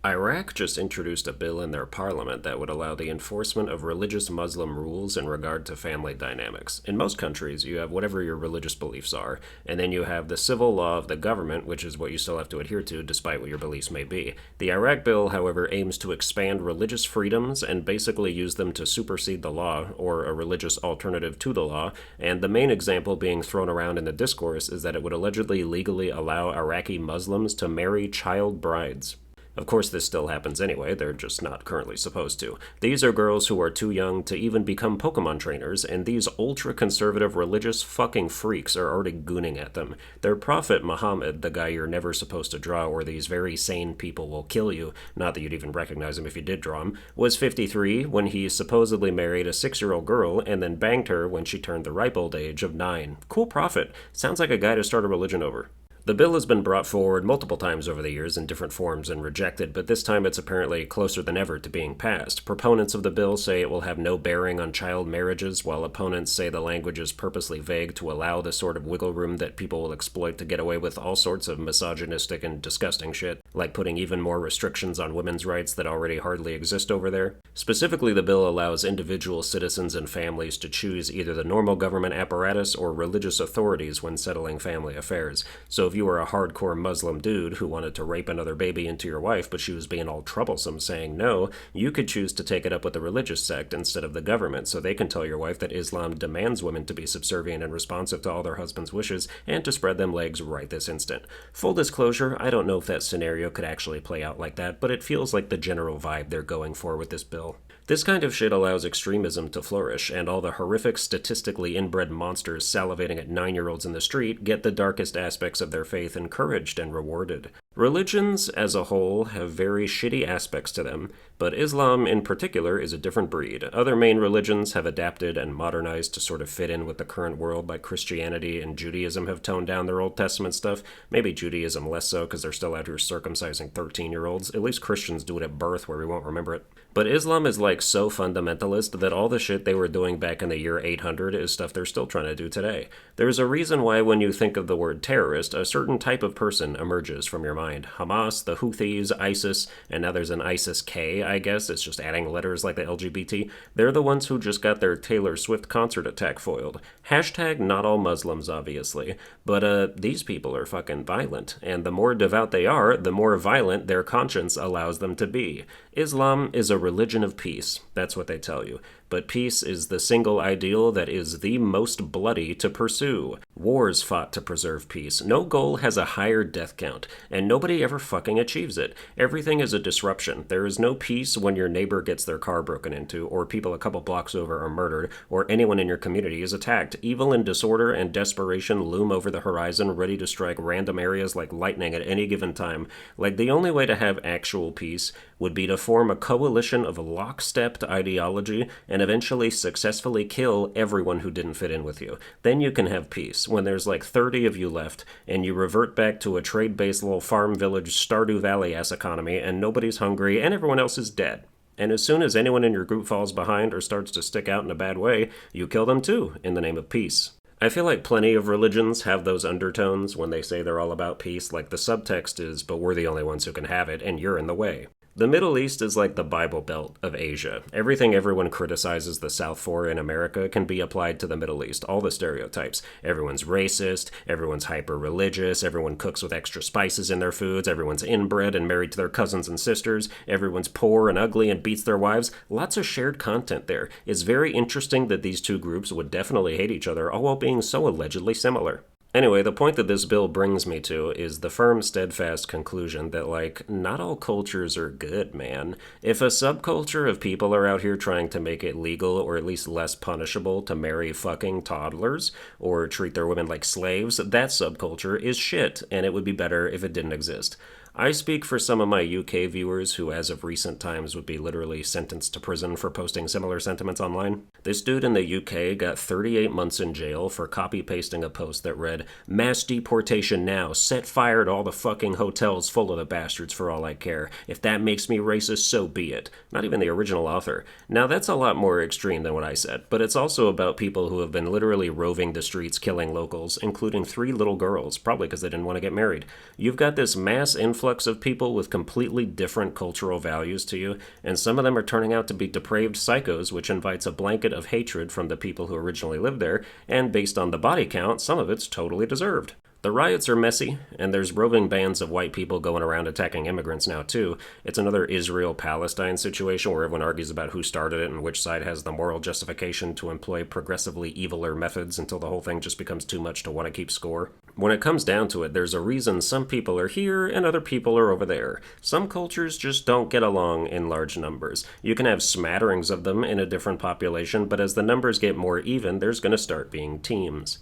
Iraq just introduced a bill in their parliament that would allow the enforcement of religious Muslim rules in regard to family dynamics. In most countries, you have whatever your religious beliefs are, and then you have the civil law of the government, which is what you still have to adhere to despite what your beliefs may be. The Iraq bill, however, aims to expand religious freedoms and basically use them to supersede the law, or a religious alternative to the law, and the main example being thrown around in the discourse is that it would allegedly legally allow Iraqi Muslims to marry child brides. Of course, this still happens anyway, they're just not currently supposed to. These are girls who are too young to even become Pokemon trainers, and these ultra-conservative religious fucking freaks are already gooning at them. Their prophet, Muhammad, the guy you're never supposed to draw or these very sane people will kill you, not that you'd even recognize him if you did draw him, was 53 when he supposedly married a 6-year-old girl and then banged her when she turned the ripe old age of 9. Cool prophet. Sounds like a guy to start a religion over. The bill has been brought forward multiple times over the years in different forms and rejected, but this time it's apparently closer than ever to being passed. Proponents of the bill say it will have no bearing on child marriages, while opponents say the language is purposely vague to allow the sort of wiggle room that people will exploit to get away with all sorts of misogynistic and disgusting shit, like putting even more restrictions on women's rights that already hardly exist over there. Specifically, the bill allows individual citizens and families to choose either the normal government apparatus or religious authorities when settling family affairs. So if you were a hardcore Muslim dude who wanted to rape another baby into your wife, but she was being all troublesome saying no, you could choose to take it up with the religious sect instead of the government, so they can tell your wife that Islam demands women to be subservient and responsive to all their husband's wishes, and to spread them legs right this instant. Full disclosure, I don't know if that scenario could actually play out like that, but it feels like the general vibe they're going for with this bill. This kind of shit allows extremism to flourish, and all the horrific, statistically inbred monsters salivating at 9-year-olds in the street get the darkest aspects of their faith encouraged and rewarded. Religions, as a whole, have very shitty aspects to them, but Islam in particular is a different breed. Other main religions have adapted and modernized to sort of fit in with the current world, like Christianity and Judaism have toned down their Old Testament stuff. Maybe Judaism less so, because they're still out here circumcising 13-year-olds. At least Christians do it at birth, where we won't remember it. But Islam is like so fundamentalist that all the shit they were doing back in the year 800 is stuff they're still trying to do today. There's a reason why when you think of the word terrorist, a certain type of person emerges from your mind. Hamas, the Houthis, ISIS, and now there's an ISIS-K, I guess. It's just adding letters like the LGBT. They're the ones who just got their Taylor Swift concert attack foiled. Hashtag not all Muslims, obviously. But these people are fucking violent. And the more devout they are, the more violent their conscience allows them to be. Islam is a religion of peace. That's what they tell you. But peace is the single ideal that is the most bloody to pursue. Wars fought to preserve peace. No goal has a higher death count, and nobody ever fucking achieves it. Everything is a disruption. There is no peace when your neighbor gets their car broken into, or people a couple blocks over are murdered, or anyone in your community is attacked. Evil and disorder and desperation loom over the horizon, ready to strike random areas like lightning at any given time. Like, the only way to have actual peace would be to form a coalition of lockstepped ideology and eventually successfully kill everyone who didn't fit in with you. Then you can have peace, when there's like 30 of you left, and you revert back to a trade-based little farm village Stardew Valley-ass economy, and nobody's hungry, and everyone else is dead. And as soon as anyone in your group falls behind or starts to stick out in a bad way, you kill them too, in the name of peace. I feel like plenty of religions have those undertones when they say they're all about peace, like the subtext is, but we're the only ones who can have it, and you're in the way. The Middle East is like the Bible Belt of Asia. Everything everyone criticizes the South for in America can be applied to the Middle East. All the stereotypes. Everyone's racist, everyone's hyper-religious, everyone cooks with extra spices in their foods, everyone's inbred and married to their cousins and sisters, everyone's poor and ugly and beats their wives. Lots of shared content there. It's very interesting that these two groups would definitely hate each other, all while being so allegedly similar. Anyway, the point that this bill brings me to is the firm, steadfast conclusion that, like, not all cultures are good, man. If a subculture of people are out here trying to make it legal or at least less punishable to marry fucking toddlers or treat their women like slaves, that subculture is shit, and it would be better if it didn't exist. I speak for some of my UK viewers who, as of recent times, would be literally sentenced to prison for posting similar sentiments online. This dude in the UK got 38 months in jail for copy-pasting a post that read, "Mass deportation now, set fire to all the fucking hotels full of the bastards for all I care. If that makes me racist, so be it." Not even the original author. Now that's a lot more extreme than what I said, but it's also about people who have been literally roving the streets killing locals, including 3 little girls, probably because they didn't want to get married. You've got this mass influx influx of people with completely different cultural values to you, and some of them are turning out to be depraved psychos, which invites a blanket of hatred from the people who originally lived there, and based on the body count, some of it's totally deserved. The riots are messy, and there's roving bands of white people going around attacking immigrants now, too. It's another Israel-Palestine situation where everyone argues about who started it and which side has the moral justification to employ progressively eviler methods until the whole thing just becomes too much to want to keep score. When it comes down to it, there's a reason some people are here and other people are over there. Some cultures just don't get along in large numbers. You can have smatterings of them in a different population, but as the numbers get more even, there's going to start being teams.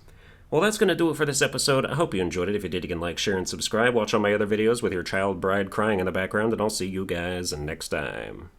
Well, that's going to do it for this episode. I hope you enjoyed it. If you did, you can like, share, and subscribe. Watch all my other videos with your child bride crying in the background, and I'll see you guys next time.